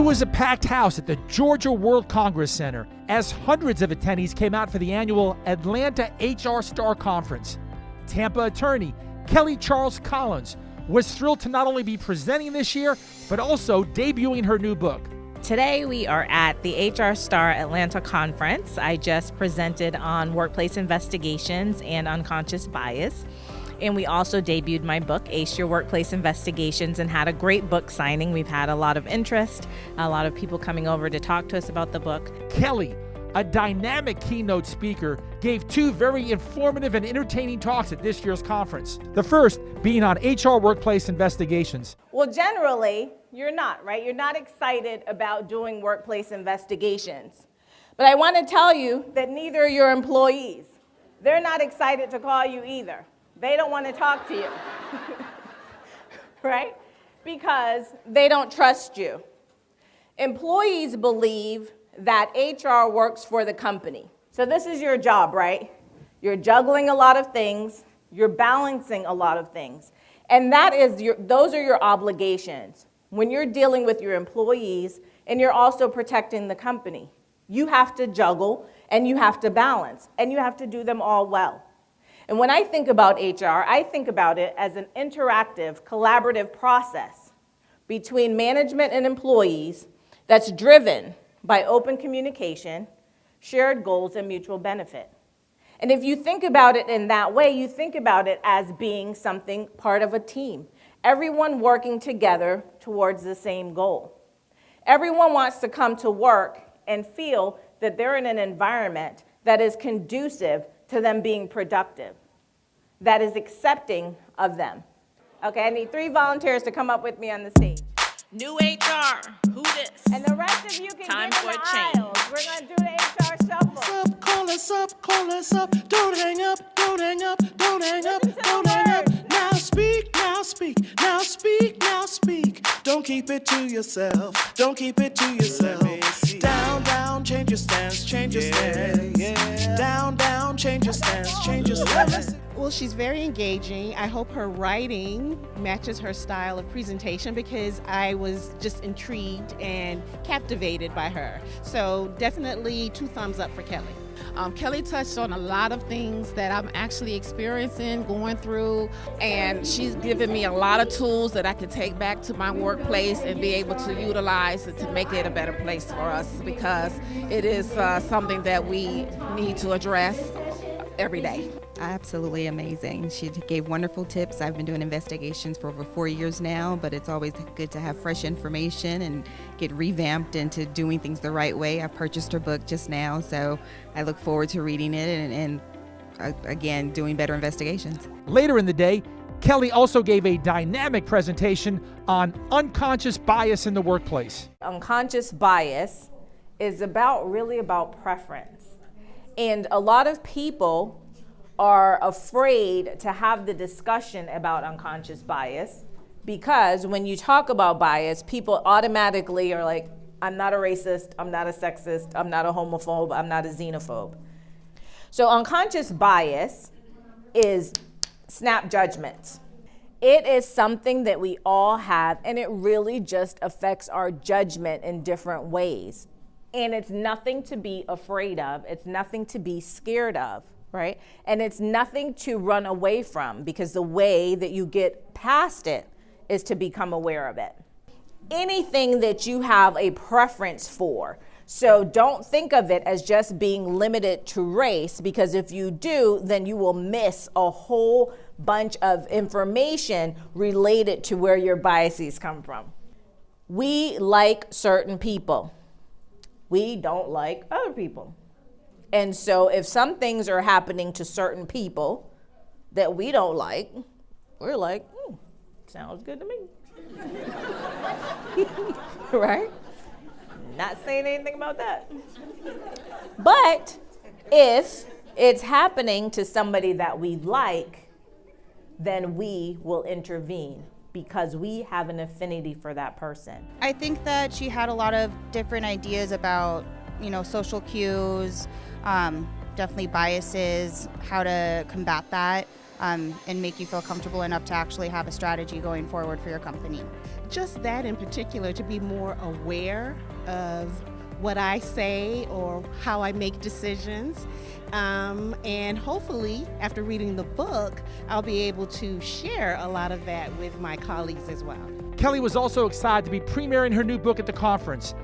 was a packed house at the Georgia World Congress Center as hundreds of attendees came out for the annual Atlanta HR Star Conference. Tampa attorney Kelly Charles Collins was thrilled to not only be presenting this year, but also debuting her new book. Today we are at the HR Star Atlanta Conference. I just presented on workplace investigations and unconscious bias. And we also debuted my book, Ace Your Workplace Investigations, and had a great book signing. We've had a lot of interest, a lot of people coming over to talk to us about the book. Kelly, a dynamic keynote speaker, gave two very informative and entertaining talks at this year's conference. The first being on HR workplace investigations. Well, generally, you're not, right? You're not excited about doing workplace investigations. But I want to tell you that neither are your employees. They're not excited to call you either. They don't want to talk to you, right? Because they don't trust you. Employees believe that HR works for the company. So this is your job, right? You're juggling a lot of things. You're balancing a lot of things. And those are your obligations when you're dealing with your employees and you're also protecting the company. You have to juggle and you have to balance and you have to do them all well. And when I think about HR, I think about it as an interactive, collaborative process between management and employees that's driven by open communication, shared goals, and mutual benefit. And if you think about it in that way, you think about it as being something part of a team. Everyone working together towards the same goal. Everyone wants to come to work and feel that they're in an environment that is conducive to them being productive, that is accepting of them. Okay, I need 3 volunteers to come up with me on the stage. New HR, who this? And the rest of you can Time get for in a the change. aisles. We're going to do the HR shuffle. Call us up, don't hang up, don't hang up, don't hang up, Listen to don't the hang up. words. Now speak, now speak, now speak, now speak. Don't keep it to yourself, don't keep it to yourself. Down, down, change your stance, change your stance. Down, down, change your stance, change your stance. Well, she's very engaging. I hope her writing matches her style of presentation because I was just intrigued and captivated by her. So definitely 2 thumbs up for Kelly. Kelly touched on a lot of things that I'm actually experiencing, going through, and she's given me a lot of tools that I can take back to my workplace and be able to utilize to make it a better place for us, because it is something that we need to address every day. Absolutely amazing. She gave wonderful tips. I've been doing investigations for over 4 years now, but it's always good to have fresh information and get revamped into doing things the right way. I purchased her book just now, so I look forward to reading it and again, doing better investigations. Later in the day, Kelly also gave a dynamic presentation on unconscious bias in the workplace. Unconscious bias is really about preference. And a lot of people are afraid to have the discussion about unconscious bias because when you talk about bias, people automatically are like, I'm not a racist, I'm not a sexist, I'm not a homophobe, I'm not a xenophobe. So unconscious bias is snap judgments. It is something that we all have, and it really just affects our judgment in different ways. And it's nothing to be afraid of. It's nothing to be scared of, right? And it's nothing to run away from, because the way that you get past it is to become aware of it. Anything that you have a preference for. So don't think of it as just being limited to race, because if you do, then you will miss a whole bunch of information related to where your biases come from. We like certain people. We don't like other people. And so if some things are happening to certain people that we don't like, we're like, sounds good to me. Right? Not saying anything about that. But if it's happening to somebody that we like, then we will intervene because we have an affinity for that person. I think that she had a lot of different ideas about, social cues, definitely biases, how to combat that. and make you feel comfortable enough to actually have a strategy going forward for your company. Just that in particular, to be more aware of what I say or how I make decisions. And hopefully, after reading the book, I'll be able to share a lot of that with my colleagues as well. Kelly was also excited to be premiering her new book at the conference,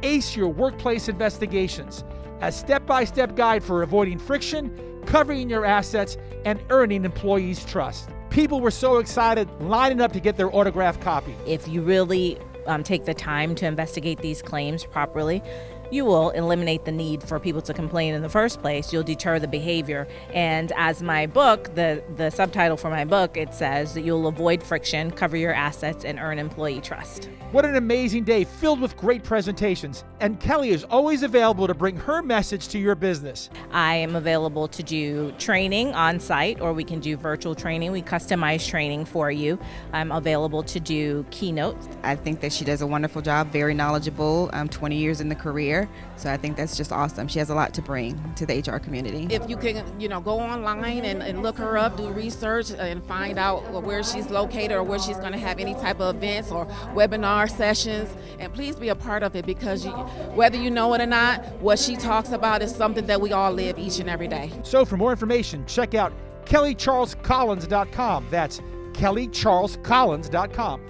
Ace Your Workplace Investigations, a step-by-step guide for avoiding friction, covering your assets, and earning employees' trust. People were so excited, lining up to get their autographed copy. If you really take the time to investigate these claims properly, you will eliminate the need for people to complain in the first place. You'll deter the behavior. And as my book, the subtitle for my book, it says that you'll avoid friction, cover your assets, and earn employee trust. What an amazing day filled with great presentations. And Kelly is always available to bring her message to your business. I am available to do training on site, or we can do virtual training. We customize training for you. I'm available to do keynotes. I think that she does a wonderful job, very knowledgeable, 20 years in the career. So I think that's just awesome. She has a lot to bring to the HR community. If you can, go online and look her up, do research and find out where she's located or where she's going to have any type of events or webinar sessions. And please be a part of it, because whether you know it or not, what she talks about is something that we all live each and every day. So for more information, check out kellycharlescollins.com. That's kellycharlescollins.com.